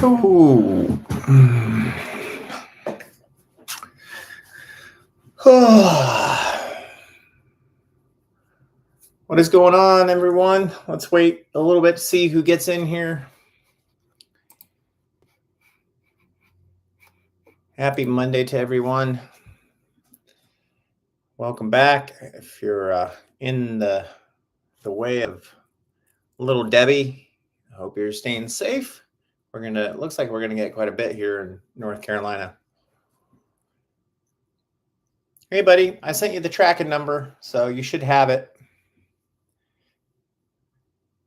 Ooh. What is going on, everyone? Let's wait a little bit to see who gets in here. Happy Monday to everyone. Welcome back. If you're in the way of little Debbie, I hope you're staying safe. It looks like we're gonna get quite a bit here in North Carolina. Hey, buddy, I sent you the tracking number, so you should have it.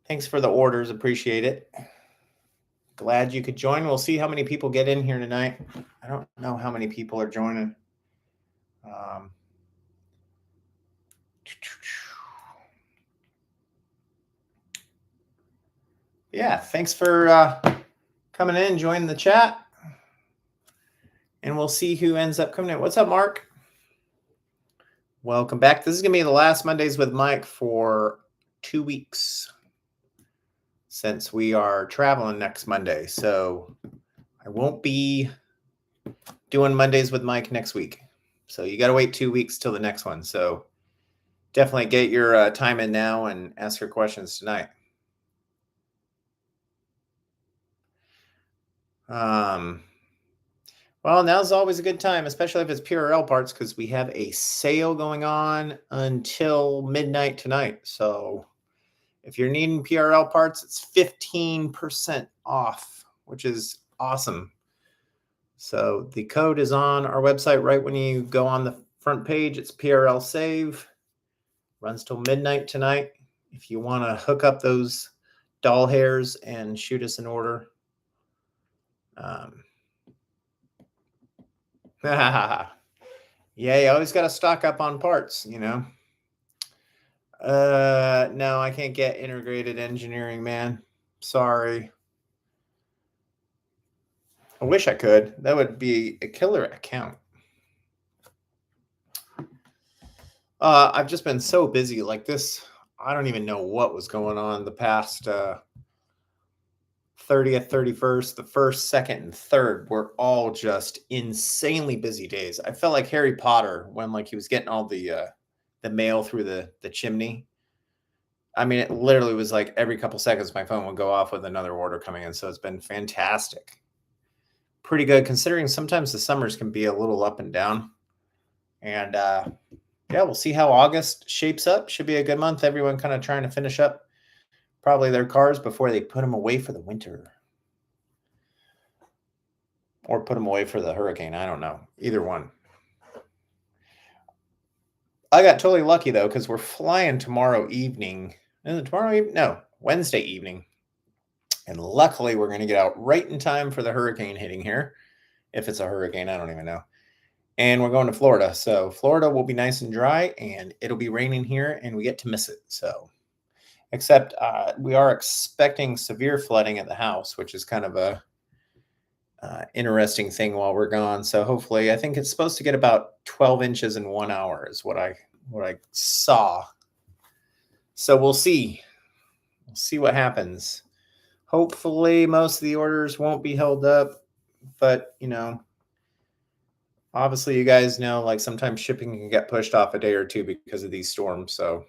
Thanks for the orders. Appreciate it. Glad you could join. We'll see how many people get in here tonight. I don't know how many people are joining. Yeah, thanks for coming in, joining the chat. And we'll see who ends up coming in. What's up, Mark? Welcome back. This is going to be the last Mondays with Mike for 2 weeks since we are traveling next Monday. So I won't be doing Mondays with Mike next week. So you got to wait 2 weeks till the next one. So definitely get your time in now and ask your questions tonight. Well, now's always a good time, especially if it's PRL parts, because we have a sale going on until midnight tonight. So if you're needing PRL parts, it's 15% off, which is awesome. So the code is on our website right when you go on the front page. It's PRL Save. Runs till midnight tonight. If you want to hook up those doll hairs and shoot us an order. Yeah, you always got to stock up on parts, you know. No, I can't get integrated engineering, man. Sorry. I wish I could. That would be a killer account. I've just been so busy like this. I don't even know what was going on the past 30th, 31st, the 1st, 2nd, and 3rd were all just insanely busy days. I felt like Harry Potter when like he was getting all the mail through the chimney. I mean, it literally was like every couple seconds my phone would go off with another order coming in. So it's been fantastic. Pretty good considering sometimes the summers can be a little up and down. And yeah, we'll see how August shapes up. Should be a good month. Everyone kind of trying to finish up probably their cars before they put them away for the winter. Or put them away for the hurricane. I don't know. Either one. I got totally lucky, though, because we're flying tomorrow evening. Wednesday evening. And luckily, we're going to get out right in time for the hurricane hitting here. If it's a hurricane, I don't even know. And we're going to Florida. So Florida will be nice and dry, and it'll be raining here, and we get to miss it. So, except we are expecting severe flooding at the house, which is kind of a interesting thing while we're gone. So hopefully, I think it's supposed to get about 12 inches in 1 hour is what I saw. So we'll see. We'll see what happens. Hopefully, most of the orders won't be held up, but you know, obviously, you guys know like sometimes shipping can get pushed off a day or two because of these storms. So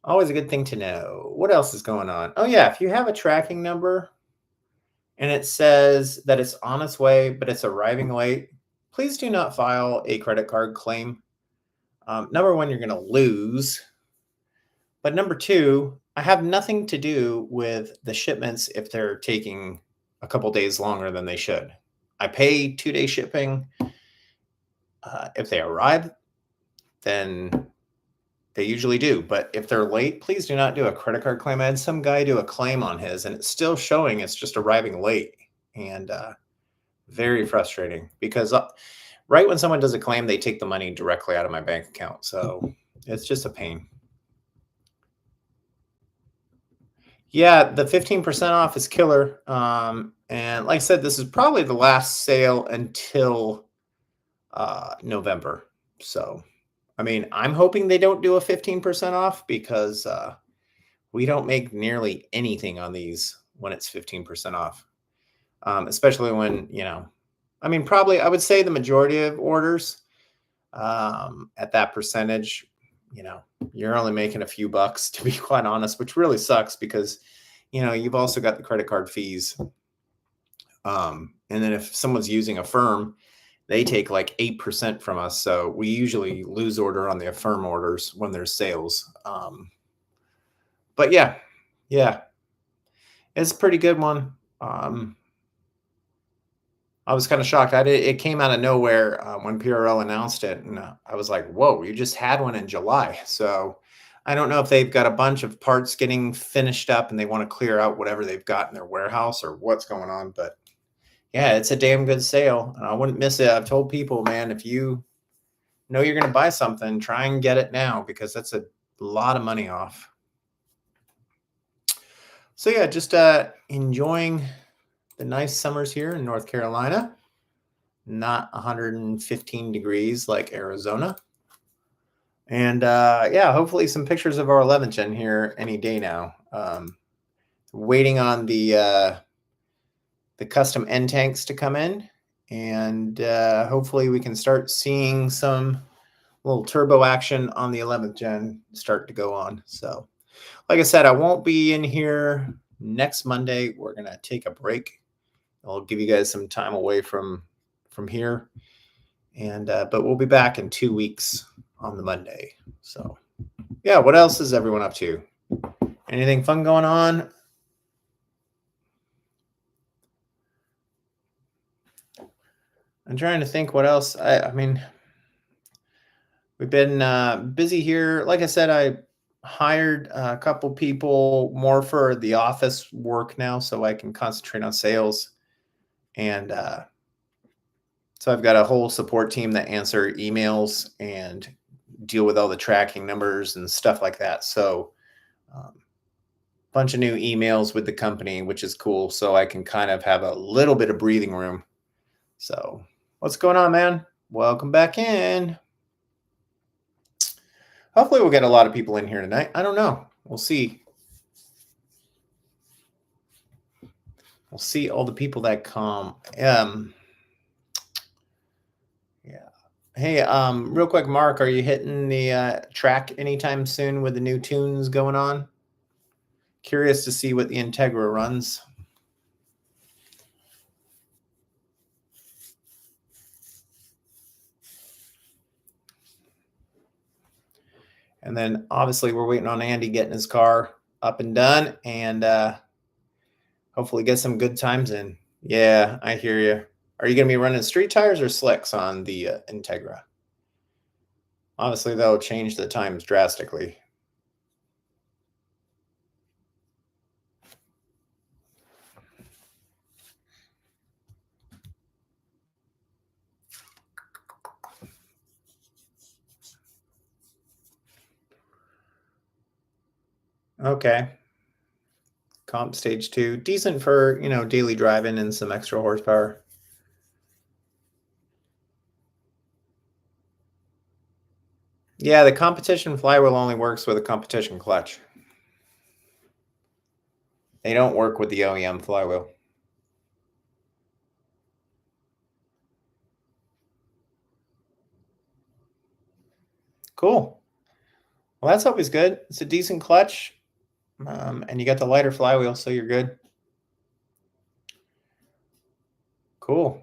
always a good thing to know. What else is going on? Oh yeah, if you have a tracking number and it says that it's on its way, but it's arriving late, please do not file a credit card claim. Number one, you're going to lose. But number two, I have nothing to do with the shipments if they're taking a couple days longer than they should. I pay 2-day shipping. If they arrive, then they usually do. But if they're late, please do not do a credit card claim. I had some guy do a claim on his, and it's still showing it's just arriving late. And very frustrating because right when someone does a claim, they take the money directly out of my bank account. So it's just a pain. Yeah, the 15% off is killer. And like I said, this is probably the last sale until November. So, I mean, I'm hoping they don't do a 15% off because we don't make nearly anything on these when it's 15% off. especially when, I mean, probably I would say the majority of orders at that percentage, you're only making a few bucks, to be quite honest, which really sucks because, you've also got the credit card fees. And then if someone's using Affirm, they take like 8% from us. So we usually lose order on the Affirm orders when there's sales. But yeah, it's a pretty good one. I was kind of shocked. It came out of nowhere when PRL announced it, and I was like, "Whoa, you just had one in July." So I don't know if they've got a bunch of parts getting finished up and they want to clear out whatever they've got in their warehouse or what's going on. But yeah, it's a damn good sale, and I wouldn't miss it. I've told people, man, if you know you're going to buy something, try and get it now because that's a lot of money off. So yeah, just enjoying the nice summers here in North Carolina. Not 115 degrees like Arizona. And yeah, hopefully some pictures of our 11th gen here any day now. Waiting on the custom end tanks to come in, and hopefully we can start seeing some little turbo action on the 11th gen start to go on. So like I said, I won't be in here next Monday. We're going to take a break. I'll give you guys some time away from here. And but we'll be back in 2 weeks on the Monday. So yeah, what else is everyone up to? Anything fun going on? I'm trying to think what else. I mean, we've been busy here. Like I said, I hired a couple people more for the office work now so I can concentrate on sales. And so I've got a whole support team that answer emails and deal with all the tracking numbers and stuff like that. So bunch of new emails with the company, which is cool. So I can kind of have a little bit of breathing room. So what's going on, man? Welcome back in. Hopefully we'll get a lot of people in here tonight. I don't know. We'll see. We'll see all the people that come. Yeah. Hey, real quick, Mark, are you hitting the track anytime soon with the new tunes going on? Curious to see what the Integra runs. And then obviously we're waiting on Andy getting his car up and done and hopefully get some good times in. Yeah, I hear you. Are you going to be running street tires or slicks on the Integra? Obviously, they'll change the times drastically. Okay. Comp stage 2. Decent for, daily driving and some extra horsepower. Yeah, the competition flywheel only works with a competition clutch. They don't work with the OEM flywheel. Cool. Well, that's always good. It's a decent clutch. And you got the lighter flywheel, so you're good. Cool.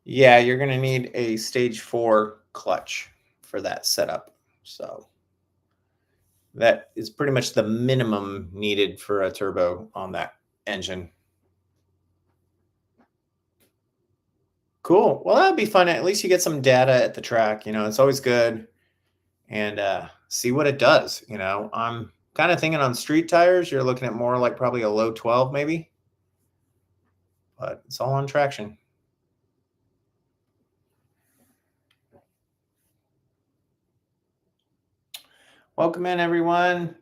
Yeah, you're going to need a stage 4 clutch for that setup. So that is pretty much the minimum needed for a turbo on that engine. Cool. Well, that'd be fun. At least you get some data at the track. It's always good. And see what it does. I'm kind of thinking on street tires, you're looking at more like probably a low 12 maybe. But it's all on traction. Welcome in, everyone.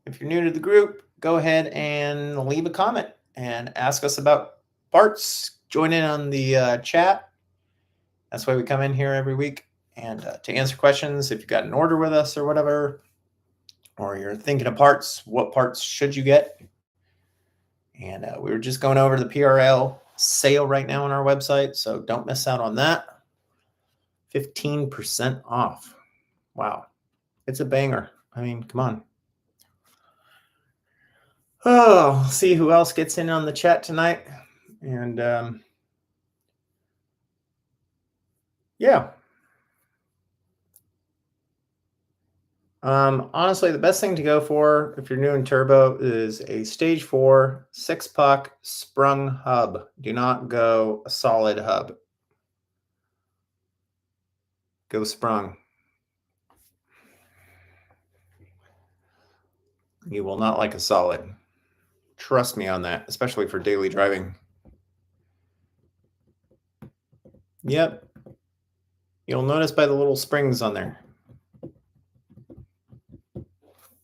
If you're new to the group, go ahead and leave a comment and ask us about parts. Join in on the chat. That's why we come in here every week. And to answer questions, if you've got an order with us or whatever, or you're thinking of parts, what parts should you get? And we were just going over the PRL sale right now on our website, so don't miss out on that. 15% off. Wow. It's a banger. I mean, come on. Oh, see who else gets in on the chat tonight. And yeah. Honestly, the best thing to go for if you're new in turbo is a stage 4 6-puck sprung hub. Do not go a solid hub. Go sprung. You will not like a solid. Trust me on that, especially for daily driving. Yep. You'll notice by the little springs on there,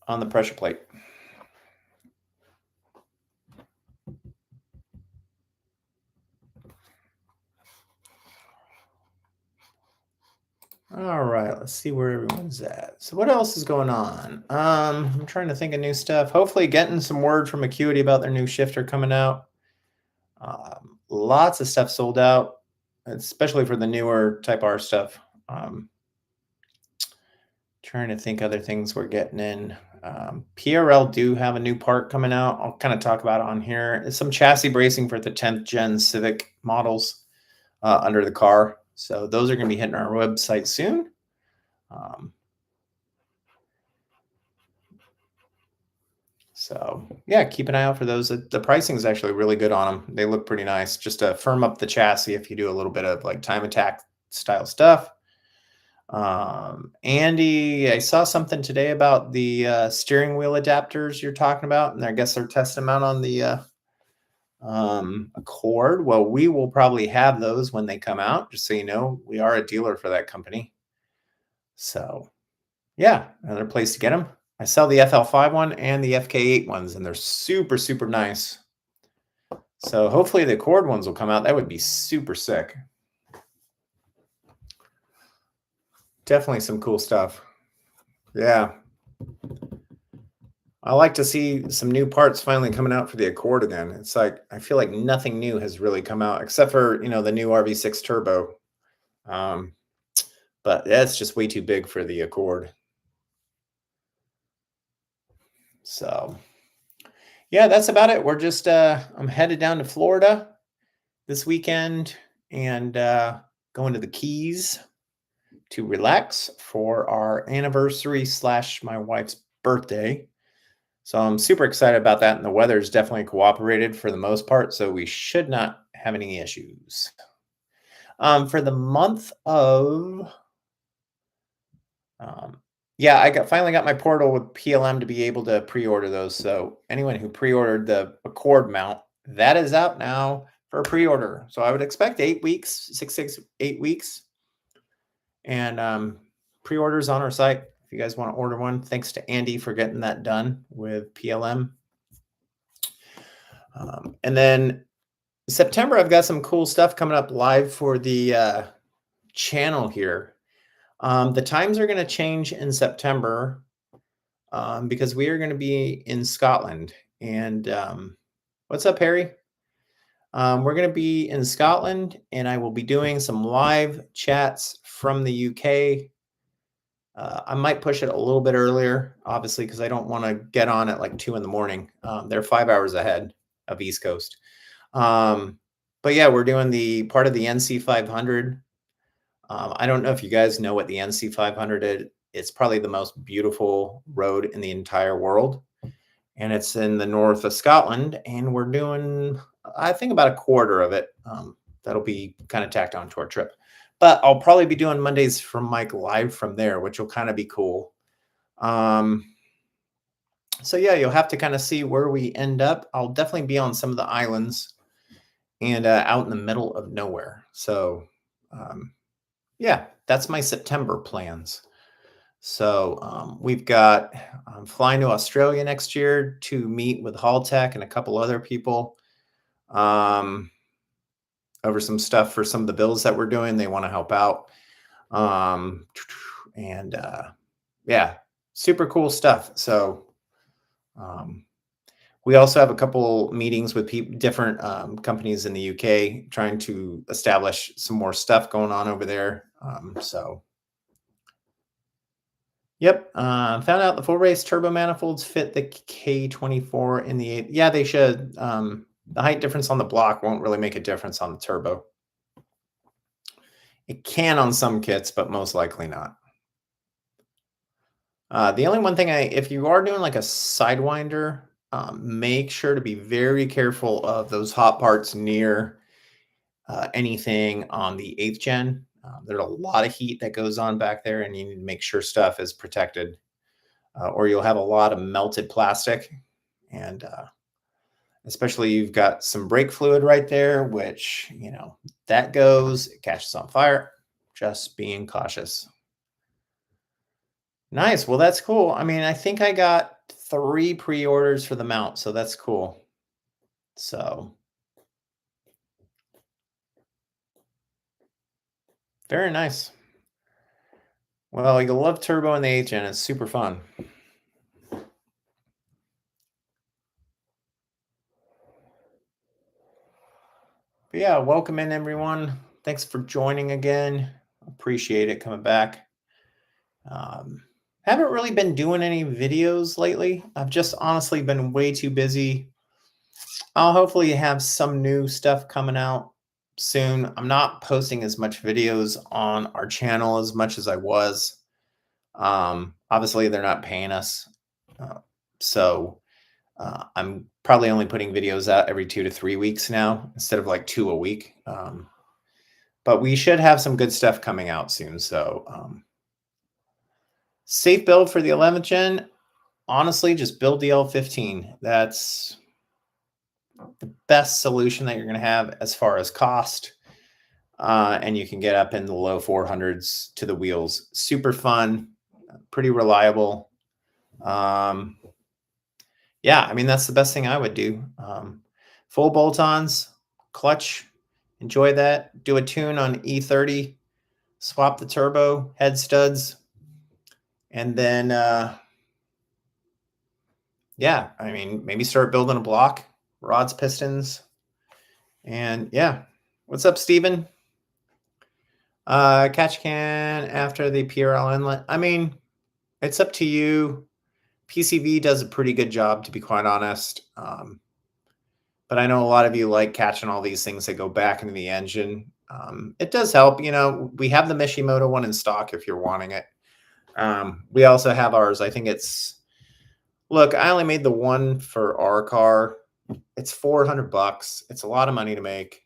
on the pressure plate. All right, let's see where everyone's at. So what else is going on? I'm trying to think of new stuff. Hopefully getting some word from Acuity about their new shifter coming out. Lots of stuff sold out, especially for the newer Type R stuff. Trying to think other things we're getting in. PRL do have a new part coming out. I'll kind of talk about it on here. It's some chassis bracing for the 10th gen Civic models under the car. So those are going to be hitting our website soon. So yeah, keep an eye out for those. The pricing is actually really good on them. They look pretty nice. Just to firm up the chassis if you do a little bit of like time attack style stuff. Andy, I saw something today about the steering wheel adapters you're talking about, and I guess they're testing them out on the Accord. Well, we will probably have those when they come out, just so you know. We are a dealer for that company. So yeah, another place to get them. I sell the FL5 one and the FK8 ones, and they're super, super nice. So hopefully the Accord ones will come out. That would be super sick. Definitely some cool stuff. Yeah. I like to see some new parts finally coming out for the Accord again. It's like, I feel like nothing new has really come out except for, the new RV6 Turbo. But that's just way too big for the Accord. So yeah, that's about it. We're just, I'm headed down to Florida this weekend and going to the Keys to relax for our anniversary / my wife's birthday. So I'm super excited about that. And the weather's definitely cooperated for the most part. So we should not have any issues. For the month of, yeah, I finally got my portal with PLM to be able to pre-order those. So anyone who pre-ordered the Accord mount, that is out now for pre-order. So I would expect 8 weeks, 8 weeks. And pre-orders on our site if you guys want to order one. Thanks to Andy for getting that done with PLM. And then September, I've got some cool stuff coming up live for the channel here. The times are going to change in September because we are going to be in Scotland. And what's up, Harry? We're going to be in Scotland, and I will be doing some live chats from the UK. I might push it a little bit earlier, obviously, because I don't want to get on at like 2 in the morning. They're 5 hours ahead of East Coast. But yeah, we're doing the part of the NC 500. I don't know if you guys know what the NC 500 is. It's probably the most beautiful road in the entire world. And it's in the north of Scotland. And we're doing, I think, about a quarter of it. That'll be kind of tacked on to our trip. But I'll probably be doing Mondays from Mike live from there, which will kind of be cool. So yeah, you'll have to kind of see where we end up. I'll definitely be on some of the islands and out in the middle of nowhere. So yeah, that's my September plans. So we've got flying to Australia next year to meet with Haltech and a couple other people over some stuff for some of the builds that we're doing. They want to help out. Yeah, super cool stuff. So We also have a couple meetings with different companies in the UK trying to establish some more stuff going on over there. So, yep. Found out the full race turbo manifolds fit the K24 in the 8. Yeah, they should. The height difference on the block won't really make a difference on the turbo. It can on some kits, but most likely not. The only one thing if you are doing like a Sidewinder, make sure to be very careful of those hot parts near anything on the 8th gen. There's a lot of heat that goes on back there, and you need to make sure stuff is protected, or you'll have a lot of melted plastic. And especially you've got some brake fluid right there, which, that goes, it catches on fire. Just being cautious. Nice. Well, that's cool. I mean, I think I got 3 pre-orders for the mount, so that's cool. So very nice. Well, you'll love turbo in the 8th gen. It's super fun. But yeah, welcome in everyone. Thanks for joining again. Appreciate it coming back. Haven't really been doing any videos lately. I've just honestly been way too busy. I'll hopefully have some new stuff coming out soon. I'm not posting as much videos on our channel as much as I was. Obviously, they're not paying us. So I'm probably only putting videos out every 2 to 3 weeks now instead of like 2 a week. But we should have some good stuff coming out soon. So safe build for the 11th gen. Honestly, just build the L15. That's the best solution that you're going to have as far as cost. And you can get up in the low 400s to the wheels. Super fun, pretty reliable. Yeah, I mean, that's the best thing I would do. Full bolt-ons, clutch, enjoy that. Do a tune on E30, swap the turbo, head studs, and then, yeah, I mean, maybe start building a block, rods, pistons, and yeah. What's up, Steven? Catch can after the PRL inlet. I mean, it's up to you. PCV does a pretty good job, to be quite honest. But I know a lot of you like catching all these things that go back into the engine. It does help. We have the Mishimoto one in stock if you're wanting it. We also have ours. I think look, I only made the one for our car. It's $400. It's a lot of money to make.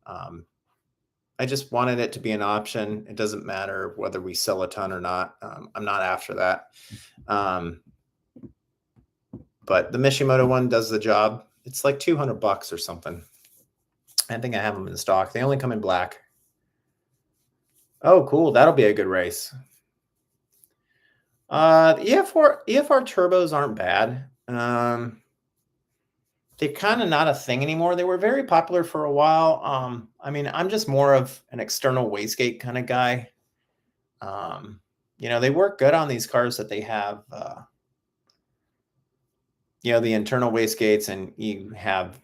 I just wanted it to be an option. It doesn't matter whether we sell a ton or not. I'm not after that. But the Mishimoto one does the job. It's like $200 or something. I think I have them in stock. They only come in black. Oh, cool. That'll be a good race. The EFR turbos aren't bad. They're kind of not a thing anymore. They were very popular for a while. I mean, I'm just more of an external wastegate kind of guy. They work good on these cars that they have, the internal wastegates, and you have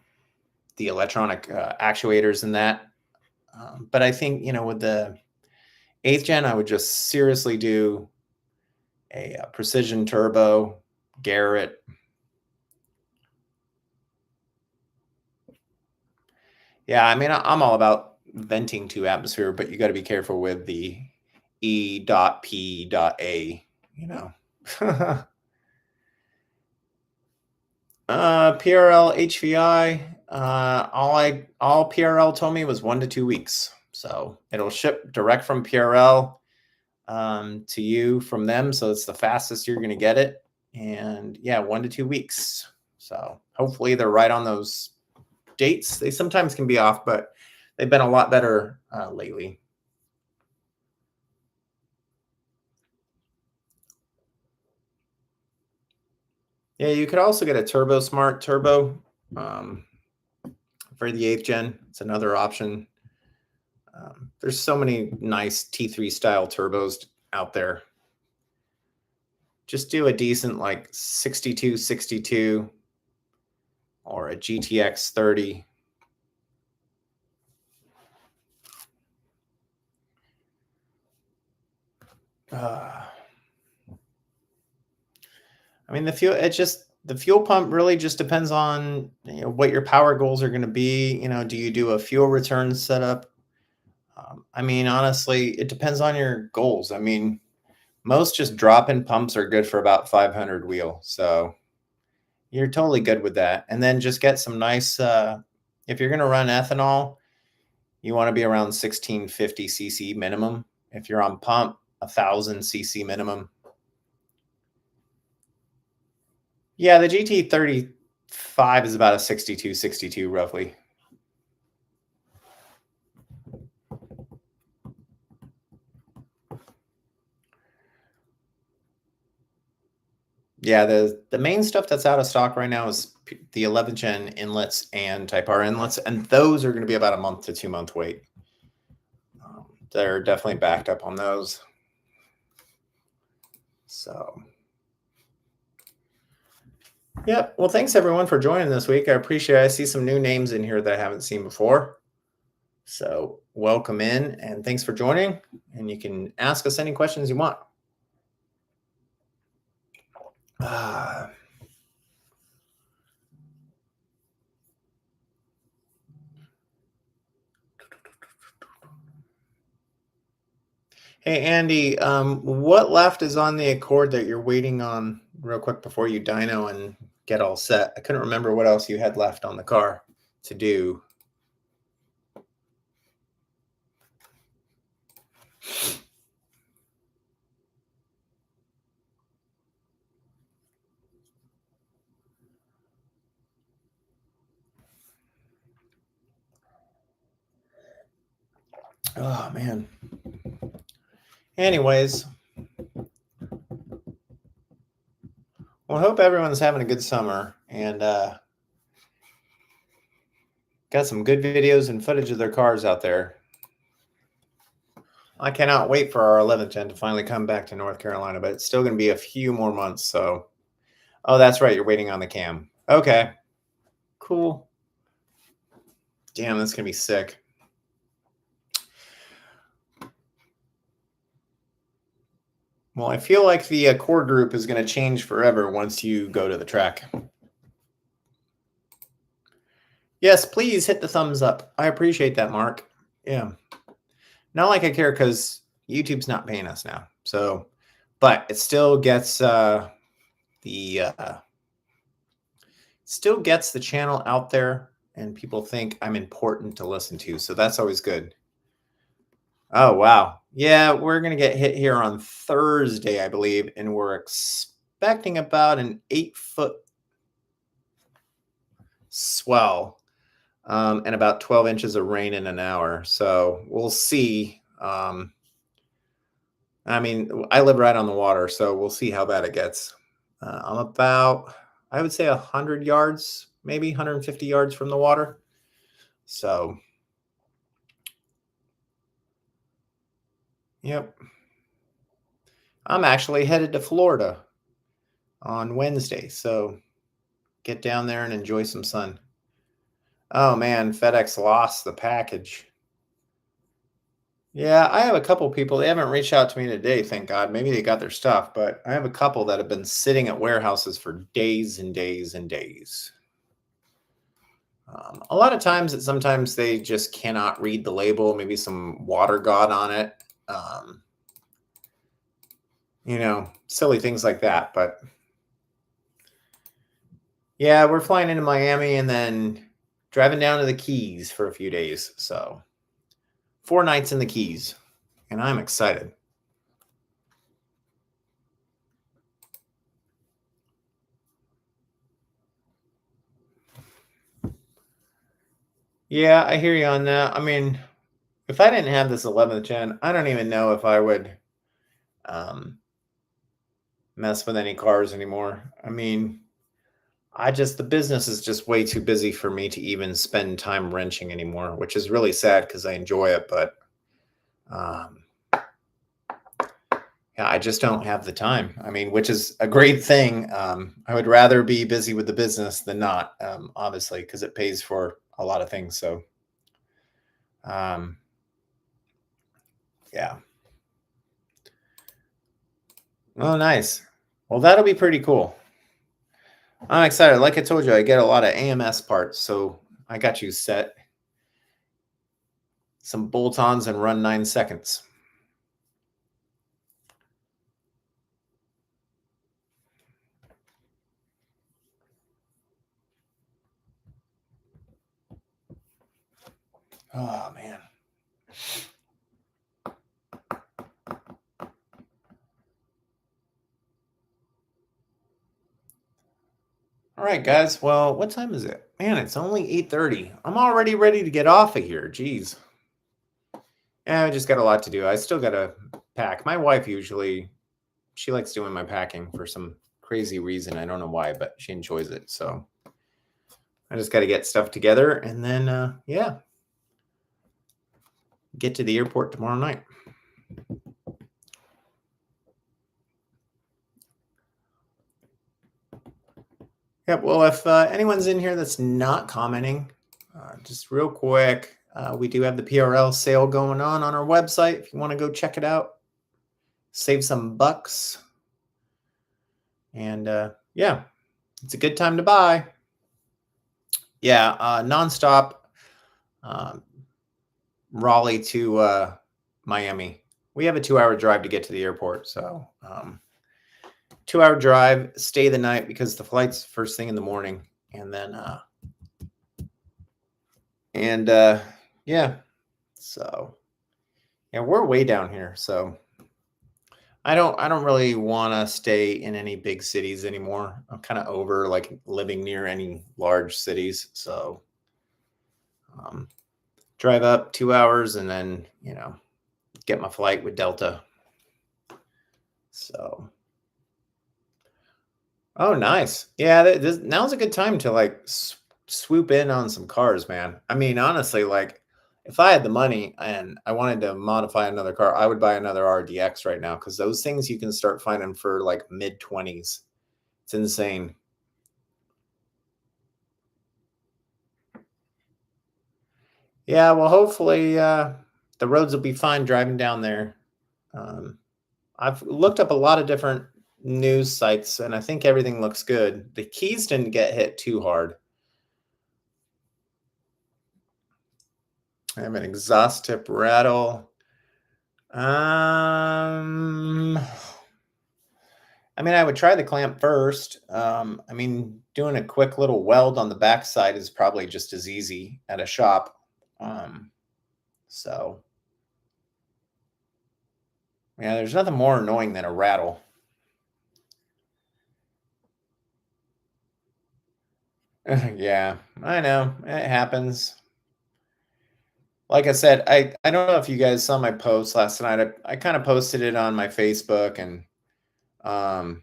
the electronic actuators in that. But I think, with the 8th gen, I would just seriously do a precision turbo, Garrett. Yeah, I mean, I'm all about venting to atmosphere, but you got to be careful with the E.P.A, PRL HVI, all PRL told me was 1 to 2 weeks. So it'll ship direct from PRL to you from them. So it's the fastest you're going to get it. And yeah, 1 to 2 weeks. So hopefully they're right on those dates. They sometimes can be off, but they've been a lot better lately. Yeah, you could also get a Turbo Smart Turbo for the 8th gen. It's another option. There's so many nice T3 style turbos out there. Just do a decent like 62, 62. or a GTX 30. I mean, the fuel pump really just depends on what your power goals are going to be. Do you do a fuel return setup? I mean, honestly, it depends on your goals. I mean, most just drop-in pumps are good for about 500 wheel. So you're totally good with that. And then just get some nice, if you're going to run ethanol, you want to be around 1650 cc minimum. If you're on pump, 1000 cc minimum. Yeah, the GT35 is about a 62 roughly. Yeah, the main stuff that's out of stock right now is the 11th gen inlets and Type R inlets, and those are going to be about a month to 2 month wait. They're definitely backed up on those. So, yep. Well, thanks everyone for joining this week. I appreciate it. I see some new names in here that I haven't seen before. So, welcome in and thanks for joining. And you can ask us any questions you want. Hey, Andy, what left is on the Accord that you're waiting on real quick before you dyno and get all set? I couldn't remember what else you had left on the car to do. Oh, man. Anyways, well, I hope everyone's having a good summer and got some good videos and footage of their cars out there. I cannot wait for our 11th gen to finally come back to North Carolina, but it's still going to be a few more months. So, oh, that's right. You're waiting on the cam. Okay, cool. Damn, that's going to be sick. Well, I feel like the core group is going to change forever once you go to the track. Yes, please hit the thumbs up. I appreciate that, Mark. Yeah. Not like I care because YouTube's not paying us now. So, but it still gets still gets the channel out there and people think I'm important to listen to. So that's always good. Oh, wow. Yeah, we're going to get hit here on Thursday, I believe, and we're expecting about an 8-foot swell and about 12 inches of rain in an hour. So we'll see. I mean, I live right on the water, so we'll see how bad it gets. I'm about, I would say 100 yards, maybe 150 yards from the water. So, yep. I'm actually headed to Florida on Wednesday, so get down there and enjoy some sun. Oh man, FedEx lost the package. Yeah, I have a couple people. They haven't reached out to me today, thank God. Maybe they got their stuff, but I have a couple that have been sitting at warehouses for days and days and days. A lot of times, sometimes they just cannot read the label. Maybe some water got on it. Silly things like that. But yeah, we're flying into Miami and then driving down to the Keys for a few days. So 4 nights in the Keys, and I'm excited. Yeah, I hear you on that. I mean, if I didn't have this 11th gen, I don't even know if I would mess with any cars anymore. I mean, the business is just way too busy for me to even spend time wrenching anymore, which is really sad because I enjoy it. But Yeah, I just don't have the time. I mean, which is a great thing. I would rather be busy with the business than not, obviously, because it pays for a lot of things. So, um, yeah. Oh, nice. Well, that'll be pretty cool. I'm excited. Like I told you, I get a lot of AMS parts, so I got you set. Some bolt-ons and run 9 seconds. Oh man. All right, guys. Well, what time is it? Man, it's only 8:30. I'm already ready to get off of here. Jeez. Yeah, I just got a lot to do. I still got to pack. My wife usually she likes doing my packing for some crazy reason. I don't know why, but she enjoys it. So I just got to get stuff together and then yeah, get to the airport tomorrow night. Yep. Well, if anyone's in here that's not commenting, just real quick, we do have the PRL sale going on our website. If you want to go check it out, save some bucks. And yeah, it's a good time to buy. Yeah, nonstop, um, Raleigh to Miami. We have a 2-hour drive to get to the airport. So 2-hour drive, stay the night because the flight's first thing in the morning. And then, yeah, so yeah, we're way down here. So I don't really want to stay in any big cities anymore. I'm kind of over like living near any large cities. So um, drive up 2 hours and then, get my flight with Delta. So, oh, nice. Yeah, now's a good time to like swoop in on some cars, man. I mean, honestly, like if I had the money and I wanted to modify another car, I would buy another RDX right now because those things you can start finding for like mid 20s. It's insane. Yeah, well, hopefully the roads will be fine driving down there. Um, I've looked up a lot of different news sites, and I think everything looks good. The keys didn't get hit too hard. I have an exhaust tip rattle. Um, I mean, I would try the clamp first. I mean, doing a quick little weld on the backside is probably just as easy at a shop. Um, so yeah, there's nothing more annoying than a rattle. Yeah, I know it happens. Like I said, I don't know if you guys saw my post last night. I kind of posted it on my Facebook um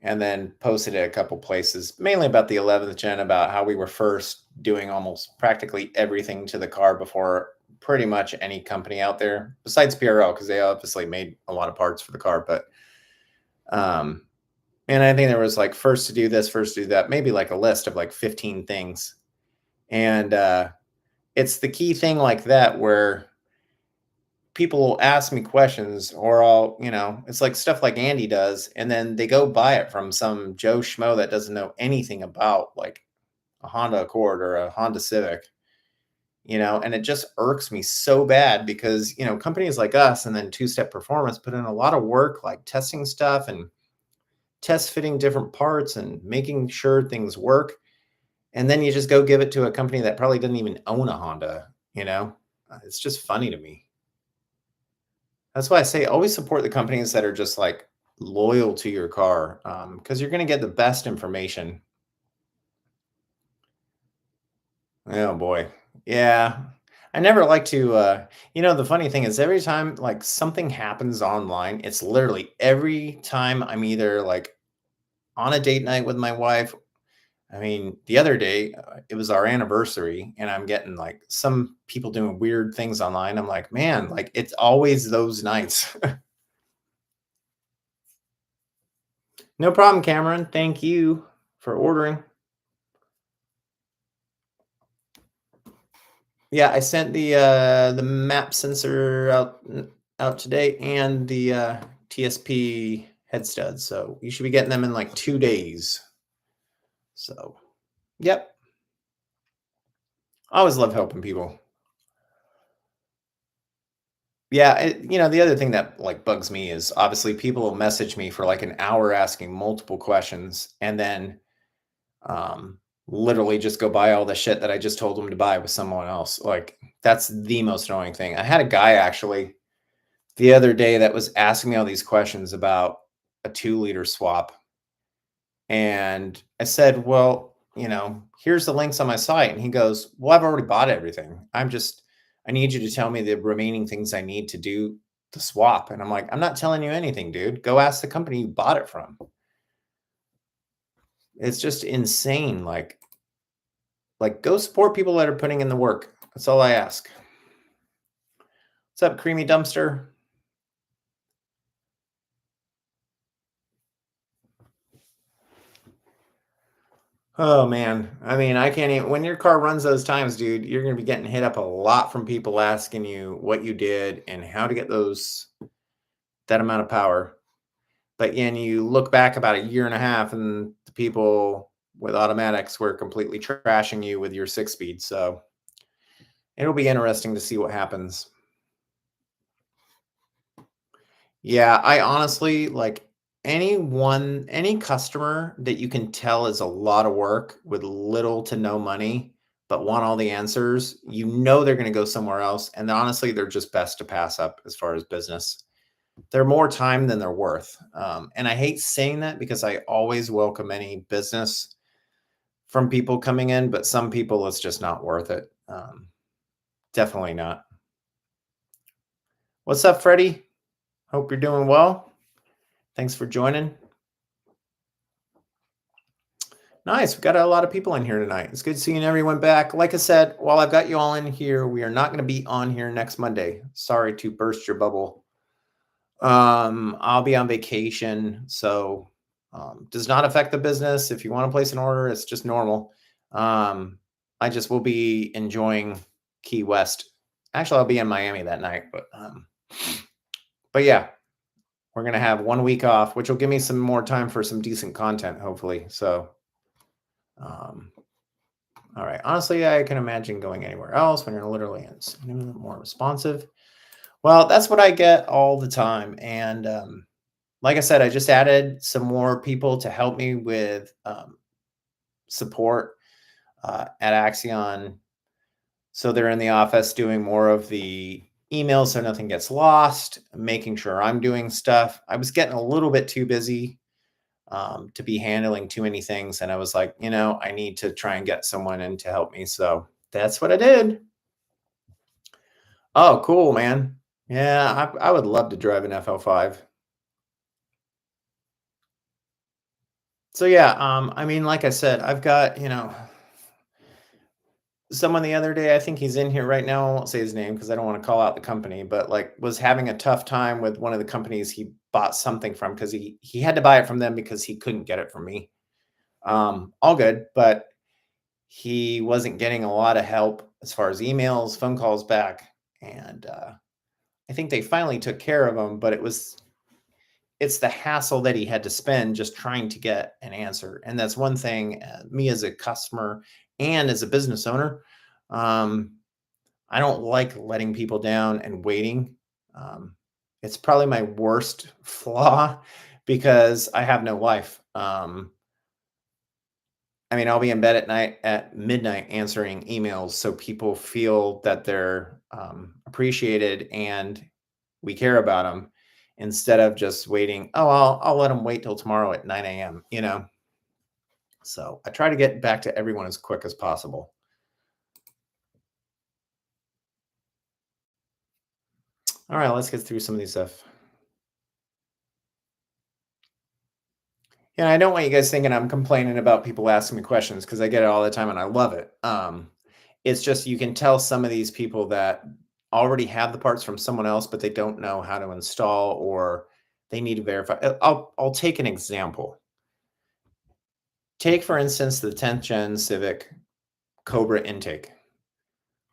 and then posted it a couple places, mainly about the 11th gen, about how we were first doing almost practically everything to the car before pretty much any company out there, besides PRL, because they obviously made a lot of parts for the car. But um, and I think there was like first to do this, first to do that, maybe like a list of like 15 things, and it's the key thing like that where people will ask me questions or it's like stuff like Andy does. And then they go buy it from some Joe Schmo that doesn't know anything about like a Honda Accord or a Honda Civic, and it just irks me so bad because, companies like us and then Two Step Performance put in a lot of work, like testing stuff and test fitting different parts and making sure things work. And then you just go give it to a company that probably doesn't even own a Honda. It's just funny to me. That's why I say always support the companies that are just like loyal to your car, because you're going to get the best information. Oh boy, yeah. I never like to. The funny thing is, every time like something happens online, it's literally every time I'm either like on a date night with my wife. I mean, the other day it was our anniversary, and I'm getting like some people doing weird things online. I'm like, man, like it's always those nights. No problem, Cameron. Thank you for ordering. Yeah, I sent the map sensor out today and the TSP head studs. So you should be getting them in like 2 days. So yep. I always love helping people. Yeah, the other thing that like bugs me is obviously people will message me for like an hour asking multiple questions and then um literally just go buy all the shit that I just told them to buy with someone else. Like that's the most annoying thing. I had a guy actually the other day that was asking me all these questions about a 2-liter swap. And I said, well, here's the links on my site. And he goes, well, I've already bought everything. I need you to tell me the remaining things I need to do the swap. And I'm like, I'm not telling you anything, dude. Go ask the company you bought it from. It's just insane. Like go support people that are putting in the work. That's all I ask. What's up, Creamy Dumpster? Oh man. I mean, I can't even when your car runs those times, dude, you're gonna be getting hit up a lot from people asking you what you did and how to get that amount of power. But then you look back about a year and a half and the people with automatics were completely trashing you with your 6 speed. So it'll be interesting to see what happens. Yeah, I honestly like any customer that you can tell is a lot of work with little to no money, but want all the answers, they're going to go somewhere else. And honestly, they're just best to pass up as far as business. They're more time than they're worth. And I hate saying that because I always welcome any business from people coming in, but some people it's just not worth it. Definitely not. What's up, Freddie? Hope you're doing well. Thanks for joining. Nice. We got a lot of people in here tonight. It's good seeing everyone back. Like I said, while I've got you all in here, we are not going to be on here next Monday. Sorry to burst your bubble. I'll be on vacation, so does not affect the business. If you want to place an order, it's just normal. I just will be enjoying Key West. Actually, I'll be in Miami that night, but yeah, we're gonna have 1 week off, which will give me some more time for some decent content, hopefully. So, um, all right. Honestly, I can imagine going anywhere else when you're literally more responsive. Well, that's what I get all the time, and like I said, I just added some more people to help me with support at Axion. So they're in the office doing more of the emails so nothing gets lost, making sure I'm doing stuff. I was getting a little bit too busy to be handling too many things. And I was like, I need to try and get someone in to help me. So that's what I did. Oh, cool, man. Yeah, I would love to drive an FL5. So yeah, I mean, like I said, I've got, someone the other day, I think he's in here right now. I won't say his name because I don't want to call out the company, but like was having a tough time with one of the companies he bought something from because he had to buy it from them because he couldn't get it from me. All good, but he wasn't getting a lot of help as far as emails, phone calls back, and I think they finally took care of him, but it's the hassle that he had to spend just trying to get an answer. And that's one thing, me as a customer and as a business owner, um, I don't like letting people down and waiting. Um, it's probably my worst flaw because I have no life. I mean, I'll be in bed at night at midnight answering emails so people feel that they're appreciated and we care about them instead of just waiting. Oh, I'll let them wait till tomorrow at 9 a.m. So I try to get back to everyone as quick as possible. All right, let's get through some of these stuff. Yeah, I don't want you guys thinking I'm complaining about people asking me questions because I get it all the time and I love it. It's just you can tell some of these people that already have the parts from someone else, but they don't know how to install or they need to verify. I'll take an example. Take, for instance, the 10th gen Civic Cobra intake.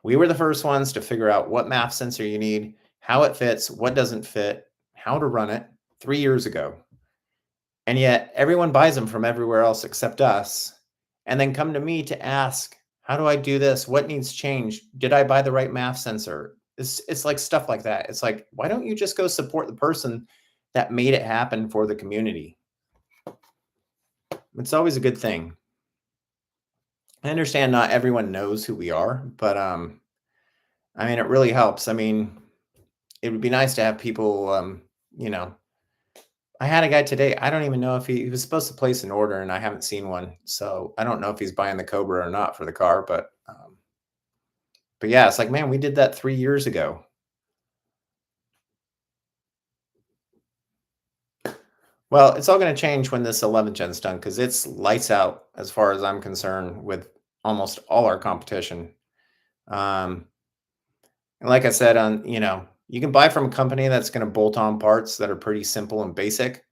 We were the first ones to figure out what MAP sensor you need, how it fits, what doesn't fit, how to run it 3 years ago. And yet everyone buys them from everywhere else except us, and then come to me to ask, how do I do this? What needs change? Did I buy the right MAF sensor? It's like stuff like that. It's like, why don't you just go support the person that made it happen for the community? It's always a good thing. I understand not everyone knows who we are, but I mean, it really helps. I mean, it would be nice to have people, you know, I had a guy today. I don't even know if he was supposed to place an order, and I haven't seen one. So I don't know if he's buying the Cobra or not for the car. But yeah, it's like, man, we did that 3 years ago. Well, it's all going to change when this 11th gen's done because it's lights out as far as I'm concerned with almost all our competition. Um, and like I said, you can buy from a company that's going to bolt on parts that are pretty simple and basic,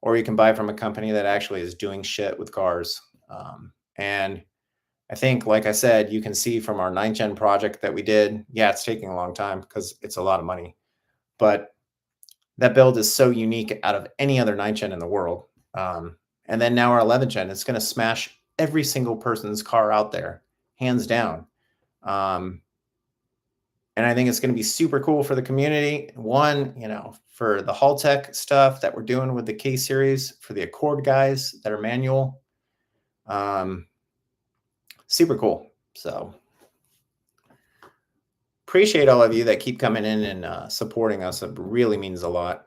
or you can buy from a company that actually is doing shit with cars. And I think, like I said, you can see from our 9th gen project that we did, yeah, it's taking a long time because it's a lot of money. But that build is so unique out of any other 9th gen in the world. And then now our 11th gen, it's going to smash every single person's car out there, hands down. And I think it's going to be super cool for the community. One, for the Haul Tech stuff that we're doing with the K series, for the Accord guys that are manual. Super cool. So appreciate all of you that keep coming in and supporting us. It really means a lot.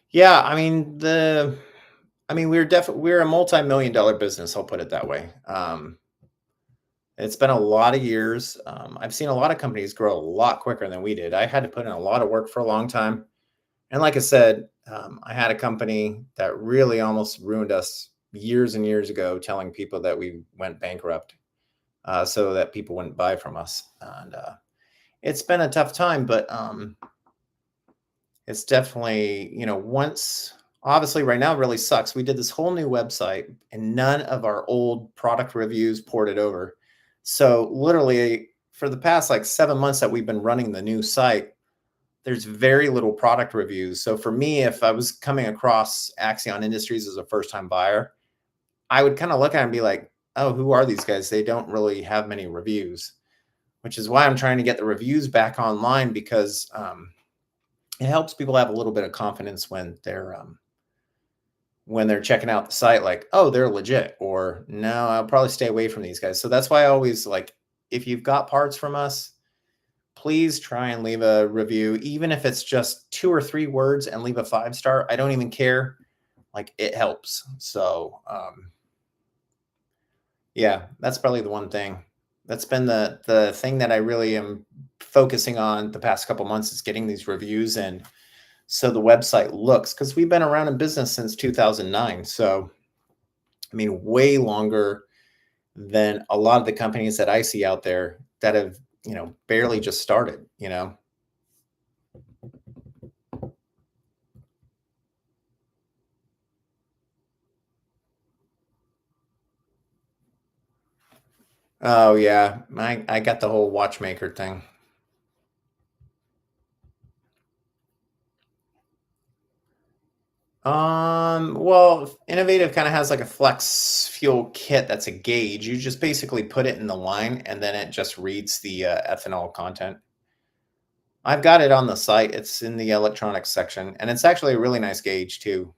Yeah, I mean we're a multi-million-dollar business. I'll put it that way. It's been a lot of years. I've seen a lot of companies grow a lot quicker than we did. I had to put in a lot of work for a long time, and like I said, I had a company that really almost ruined us years and years ago, telling people that we went bankrupt. So that people wouldn't buy from us. And it's been a tough time, but it's definitely, once, obviously right now it really sucks. We did this whole new website and none of our old product reviews ported over. So literally for the past like 7 months that we've been running the new site, there's very little product reviews. So for me, if I was coming across Axion Industries as a first time buyer, I would kind of look at it and be like, oh, who are these guys? They don't really have many reviews, which is why I'm trying to get the reviews back online, because it helps people have a little bit of confidence when they're checking out the site, like, oh, they're legit, or no, I'll probably stay away from these guys. So that's why I always like, if you've got parts from us, please try and leave a review, even if it's just 2 or 3 words, and leave a 5-star. I don't even care. Like, it helps. So, yeah, that's probably the one thing. That's been the thing that I really am focusing on the past couple months, is getting these reviews in, so the website looks, because we've been around in business since 2009. So, I mean, way longer than a lot of the companies that I see out there that have, barely just started. Oh yeah, I got the whole watchmaker thing. Well, Innovative kind of has like a flex fuel kit that's a gauge. You just basically put it in the line, and then it just reads the ethanol content. I've got it on the site. It's in the electronics section, and it's actually a really nice gauge too.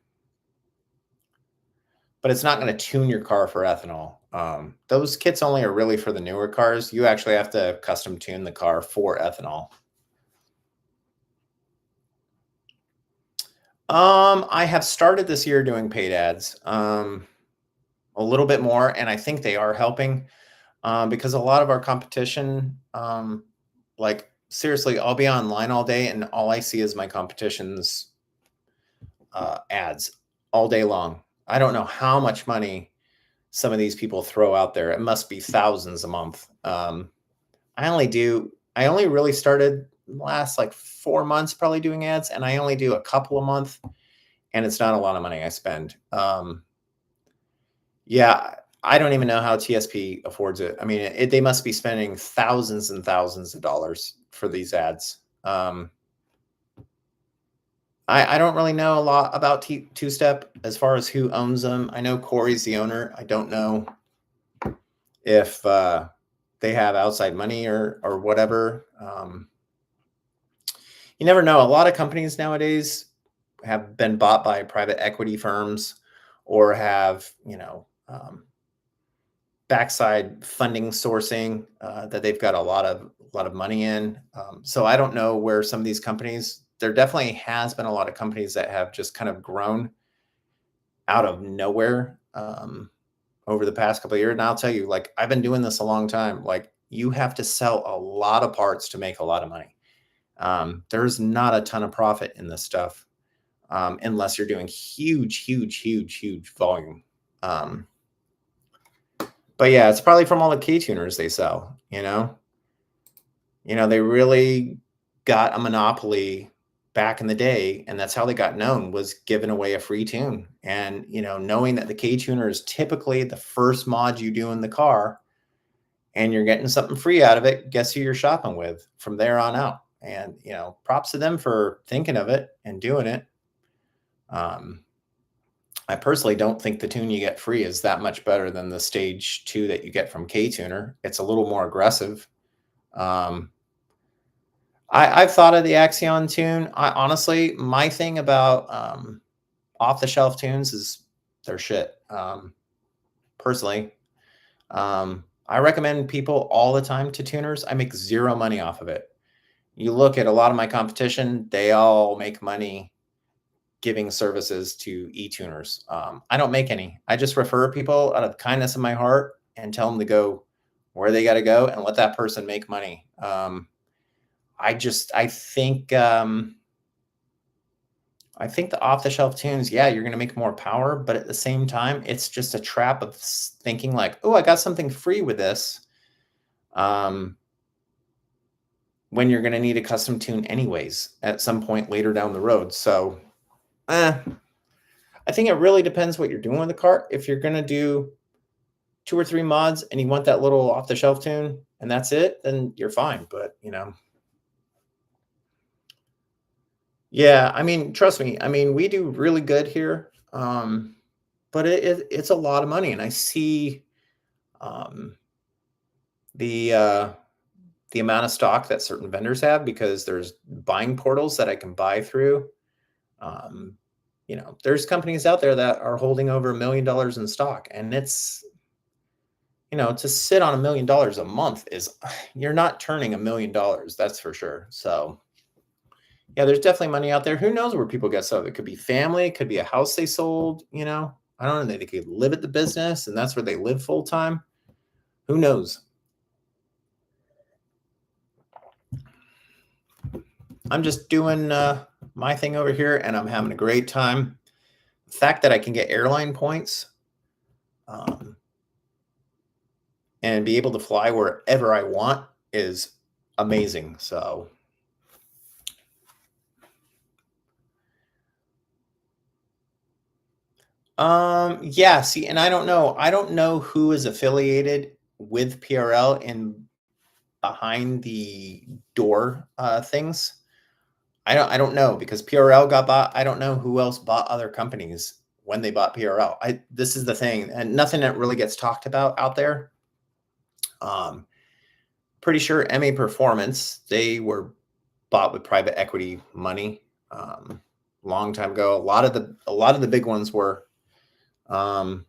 But it's not going to tune your car for ethanol. Those kits only are really for the newer cars. You actually have to custom tune the car for ethanol. I have started this year doing paid ads, a little bit more, and I think they are helping, because a lot of our competition, like seriously, I'll be online all day and all I see is my competition's ads all day long. I don't know how much money some of these people throw out there. It must be thousands a month. I only really started last like 4 months probably doing ads, and I only do a couple a month, and it's not a lot of money I spend. Yeah, I don't even know how TSP affords it. I mean, they must be spending thousands and thousands of dollars for these ads. I don't really know a lot about Two Step as far as who owns them. I know Corey's the owner. I don't know if they have outside money or whatever. You never know. A lot of companies nowadays have been bought by private equity firms or have, backside funding sourcing that they've got a lot of money in. So I don't know where some of these companies. There definitely has been a lot of companies that have just kind of grown out of nowhere over the past couple of years. And I'll tell you, like I've been doing this a long time. Like you have to sell a lot of parts to make a lot of money. There's not a ton of profit in this stuff unless you're doing huge, huge, huge, huge volume. But yeah, it's probably from all the key tuners they sell. They really got a monopoly back in the day, and that's how they got known, was giving away a free tune. And knowing that the key tuner is typically the first mod you do in the car, and you're getting something free out of it, guess who you're shopping with from there on out. And props to them for thinking of it and doing it. I personally don't think the tune you get free is that much better than the stage 2 that you get from K Tuner. It's a little more aggressive. I've thought of the Axion tune. Honestly, my thing about off the shelf tunes is they're shit. Personally, I recommend people all the time to tuners. I make zero money off of it. You look at a lot of my competition, they all make money giving services to e-tuners. I don't make any. I just refer people out of the kindness of my heart and tell them to go where they got to go and let that person make money. I think the off-the-shelf tunes, yeah, you're going to make more power, but at the same time, it's just a trap of thinking like, oh, I got something free with this. When you're going to need a custom tune anyways at some point later down the road. So, I think it really depends what you're doing with the car. If you're going to do 2 or 3 mods and you want that little off-the-shelf tune and that's it, then you're fine. But, yeah, I mean, trust me. I mean, we do really good here, but it's a lot of money, and I see um, the the amount of stock that certain vendors have because there's buying portals that I can buy through. Um, there's companies out there that are holding over $1 million in stock, and it's to sit on $1 million a month is you're not turning $1 million, that's for sure. So. Yeah, there's definitely money out there. Who knows where people get stuff? It could be family, it could be a house they sold, I don't know. They could live at the business and that's where they live full time. Who knows? I'm just doing my thing over here and I'm having a great time. The fact that I can get airline points and be able to fly wherever I want is amazing. So. Yeah, see, and I don't know. I don't know who is affiliated with PRL in behind the door things. I don't know because PRL got bought. I don't know who else bought other companies when they bought PRL. This is the thing, and nothing that really gets talked about out there. Pretty sure MA Performance, they were bought with private equity money long time ago. A lot of the big ones were. Fitment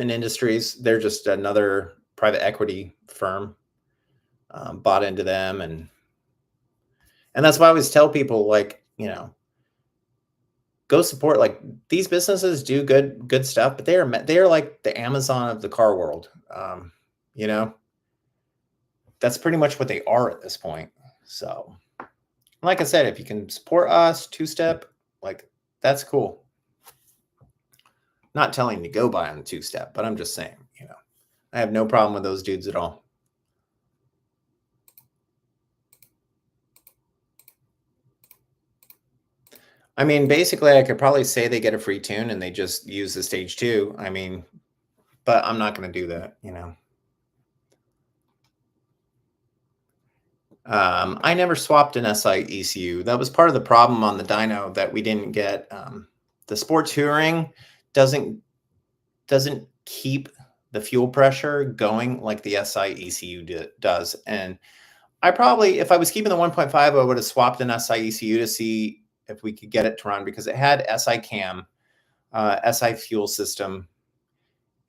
Industries, they're just another private equity firm, bought into them. And that's why I always tell people, like, go support, like, these businesses do good stuff, but they are like the Amazon of the car world. That's pretty much what they are at this point. So, like I said, if you can support us, Two Step, like, that's cool. Not telling you to go buy on the Two Step, but I'm just saying, I have no problem with those dudes at all. I mean, basically, I could probably say they get a free tune and they just use the stage two. I mean, but I'm not going to do that, you know. I never swapped an SI ECU. That was part of the problem on the dyno that we didn't get. The sports touring doesn't doesn't keep the fuel pressure going like the SI ECU does. And I probably, if I was keeping the 1.5, I would have swapped an SI ECU to see if we could get it to run because it had SI cam, SI fuel system,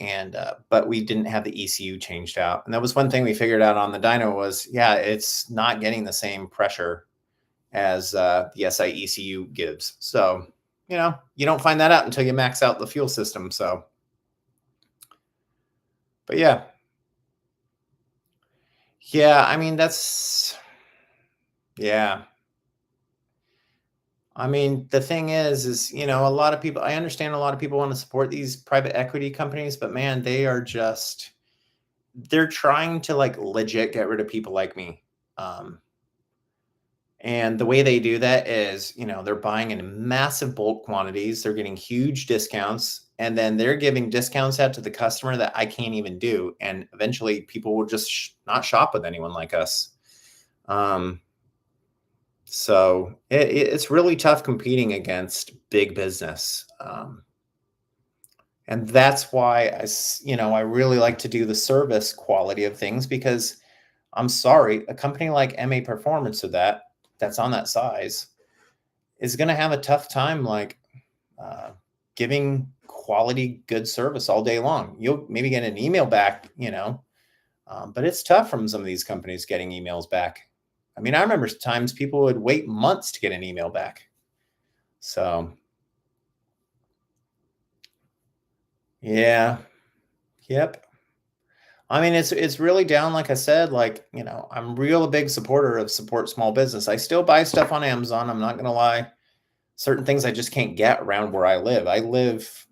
and but we didn't have the ECU changed out. And that was one thing we figured out on the dyno was, yeah, it's not getting the same pressure as the SI ECU gives. So, you know, you don't find that out until you max out the fuel system. So, but yeah, yeah, I mean, yeah. I mean, the thing is, you know, a lot of people, I understand a lot of people want to support these private equity companies, but man, they are just, they're trying to like legit get rid of people like me. Um, and the way they do that is, you know, they're buying in massive bulk quantities, they're getting huge discounts, and then they're giving discounts out to the customer that I can't even do. And eventually people will just not shop with anyone like us. Um, So it's really tough competing against big business. And that's why you know, I really like to do the service quality of things because I'm sorry, a company like MA Performance of that's on that size is going to have a tough time like uh, giving quality good service all day long. You'll maybe get an email back, you know, but it's tough from some of these companies getting emails back. I mean, I remember times people would wait months to get an email back. So, yeah, yep. I mean, it's really down, like I said, like, you know, I'm real a big supporter of support small business. I still buy stuff on Amazon. I'm not gonna lie. Certain things I just can't get around where I live. I live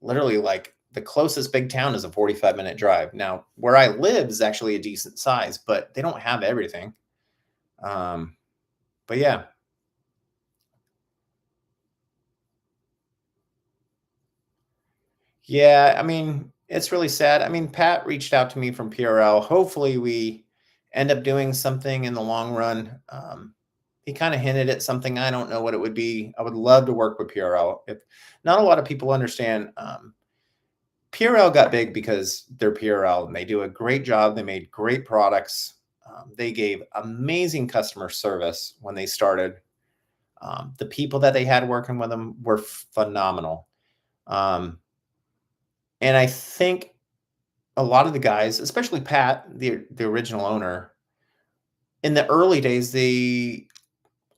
literally like the closest big town is a 45-minute drive. Now, where I live is actually a decent size, but they don't have everything. Um, but yeah. Yeah, I mean, it's really sad. I mean, Pat reached out to me from PRL. Hopefully, we end up doing something in the long run. He kind of hinted at something. I don't know what it would be. I would love to work with PRL. If not a lot of people understand, PRL got big because they're PRL and they do a great job. They made great products. They gave amazing customer service when they started. The people that they had working with them were phenomenal. Um, and I think a lot of the guys, especially Pat, the original owner, in the early days, they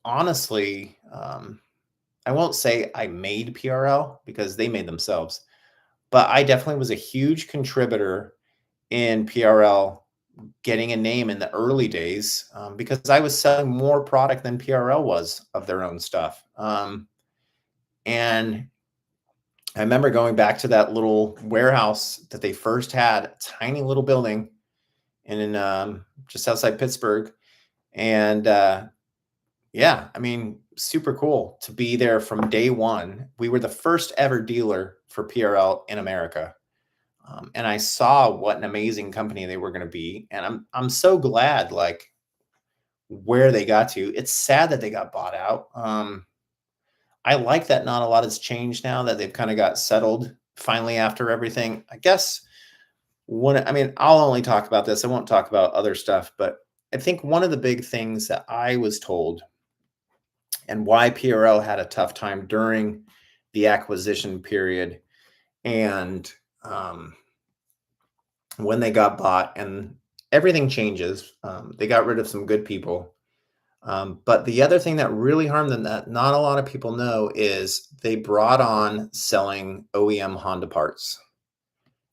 honestly, I won't say I made PRL because they made themselves, but I definitely was a huge contributor in PRL getting a name in the early days because I was selling more product than PRL was of their own stuff. And I remember going back to that little warehouse that they first had, a tiny little building in just outside Pittsburgh. And yeah, I mean, super cool to be there from day one. We were the first ever dealer for PRL in America. And I saw what an amazing company they were going to be. And I'm so glad like where they got to. It's sad that they got bought out. I like that not a lot has changed now that they've kind of got settled finally after everything. I guess I mean, I'll only talk about this. I won't talk about other stuff, but I think one of the big things that I was told and why PRL had a tough time during the acquisition period and when they got bought and everything changes. They got rid of some good people. But the other thing that really harmed them that not a lot of people know is they brought on selling OEM Honda parts.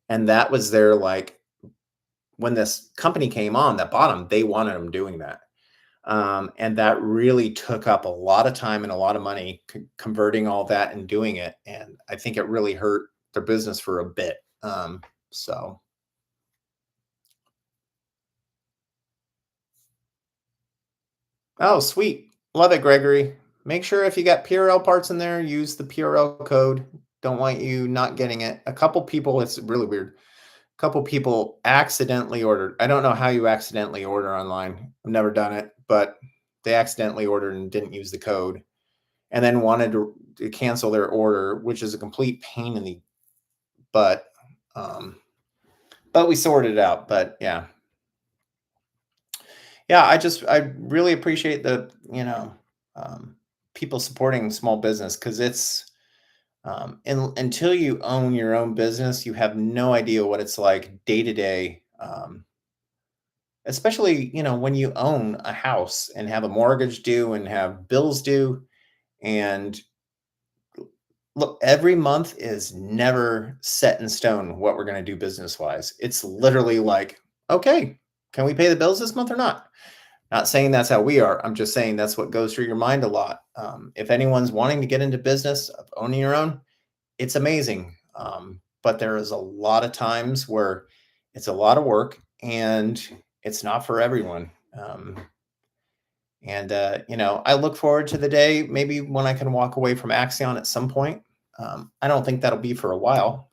And that was their like when this company came on that bought them, they wanted them doing that. And that really took up a lot of time and a lot of money converting all that and doing it. And I think it really hurt their business for a bit. So, oh, sweet. Love it, Gregory. make sure if you got PRL parts in there, use the PRL code. Don't want you not getting it. A couple people, it's really weird. A couple people accidentally ordered. I don't know how you accidentally order online. I've never done it, but they accidentally ordered and didn't use the code and then wanted to cancel their order, which is a complete pain in the butt. Um, but we sorted it out. But yeah, yeah, I really appreciate the, um, people supporting small business because it's, until you own your own business, you have no idea what it's like day to day. Especially, when you own a house and have a mortgage due and have bills due. And look, every month is never set in stone what we're going to do business wise. It's literally like, okay, can we pay the bills this month or not? Not saying that's how we are. I'm just saying that's what goes through your mind a lot. If anyone's wanting to get into business of owning your own, it's amazing. But there is a lot of times where it's a lot of work and it's not for everyone. I look forward to the day maybe when I can walk away from Axion at some point. I don't think that'll be for a while,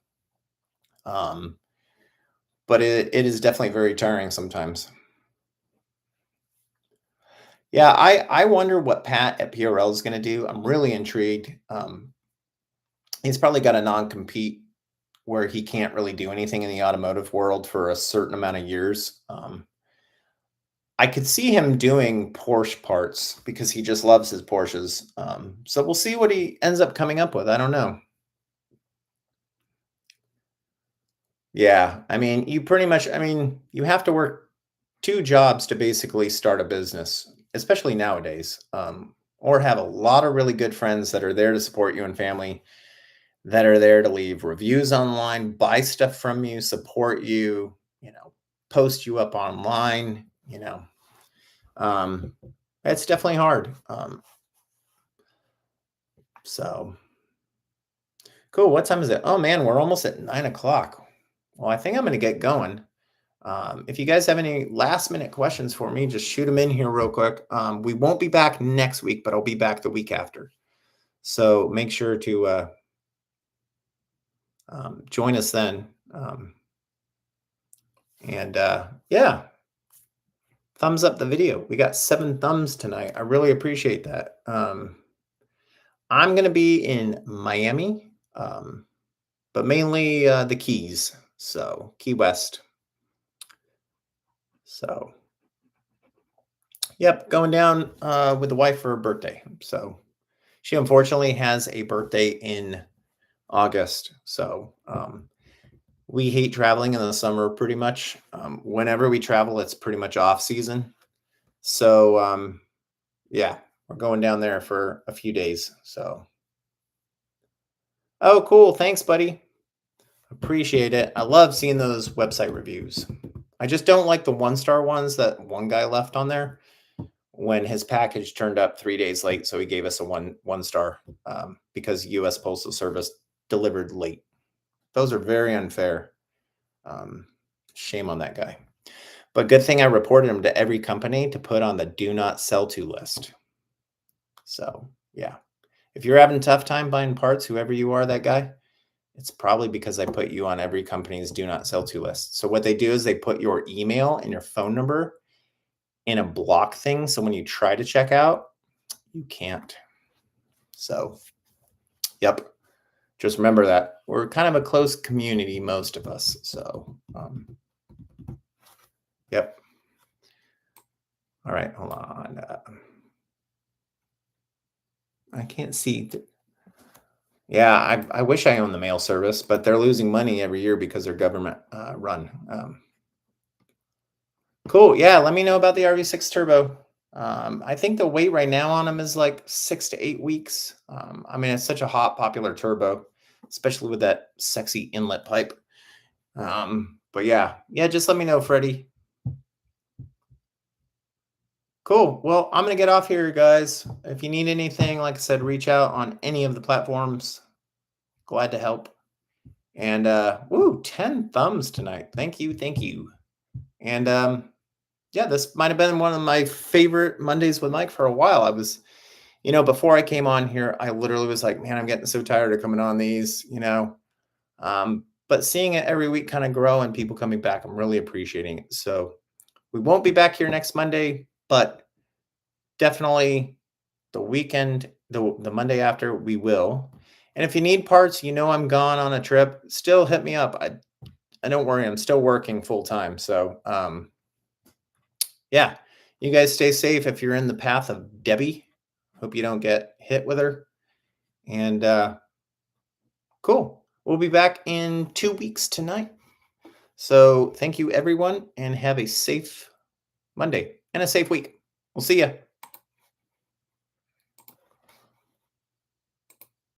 um, but it is definitely very tiring sometimes. Yeah, I wonder what Pat at PRL is going to do. I'm really intrigued. He's probably got a non-compete where he can't really do anything in the automotive world for a certain amount of years. I could see him doing Porsche parts because he just loves his Porsches. So we'll see what he ends up coming up with. I don't know. Yeah, I mean, you have to work two jobs to basically start a business, especially nowadays, or have a lot of really good friends that are there to support you and family that are there to leave reviews online, buy stuff from you, support you, post you up online, um, it's definitely hard. So cool. What time is it? Oh man, we're almost at 9 o'clock. Well, I think I'm going to get going. If you guys have any last minute questions for me, just shoot them in here real quick. We won't be back next week, but I'll be back the week after. So make sure to join us then. Yeah, thumbs up the video. We got 7 thumbs tonight. I really appreciate that. I'm going to be in Miami, but mainly the Keys. So Key West. So, yep, going down with the wife for her birthday. So she unfortunately has a birthday in August. So we hate traveling in the summer pretty much. Whenever we travel, it's pretty much off season. So yeah, we're going down there for a few days. So, oh, cool. Thanks, buddy. Appreciate it. I love seeing those website reviews. I just don't like the 1-star ones that one guy left on there when his package turned up 3 days late. So he gave us a one star because U.S. Postal Service delivered late. Those are very unfair. Shame on that guy. But good thing I reported him to every company to put on the do not sell to list. So yeah, if you're having a tough time buying parts, whoever you are, that guy, it's probably because I put you on every company's do not sell to list. So what they do is they put your email and your phone number in a block thing. So when you try to check out, you can't. So, yep. Just remember that we're kind of a close community, most of us. So, yep. All right, hold on. I can't see. Yeah, I wish I owned the mail service, but they're losing money every year because they're government run. Cool. Yeah, let me know about the RV6 Turbo. I think the wait right now on them is like 6 to 8 weeks. I mean, it's such a hot, popular turbo, especially with that sexy inlet pipe. But yeah, just let me know, Freddie. Cool. Well, I'm going to get off here, guys. If you need anything, like I said, reach out on any of the platforms. Glad to help. And 10 thumbs tonight. Thank you. Thank you. And yeah, this might have been one of my favorite Mondays with Mike for a while. I was Before I came on here, I literally was like, man, I'm getting so tired of coming on these. But seeing it every week kind of grow and people coming back, I'm really appreciating it. So we won't be back here next Monday, but definitely the weekend, the Monday after, we will. And if you need parts, I'm gone on a trip, still hit me up. I don't worry, I'm still working full time. So yeah, you guys stay safe if you're in the path of Debbie. Hope you don't get hit with her. And cool. We'll be back in 2 weeks tonight. So thank you, everyone, and have a safe Monday and a safe week. We'll see you.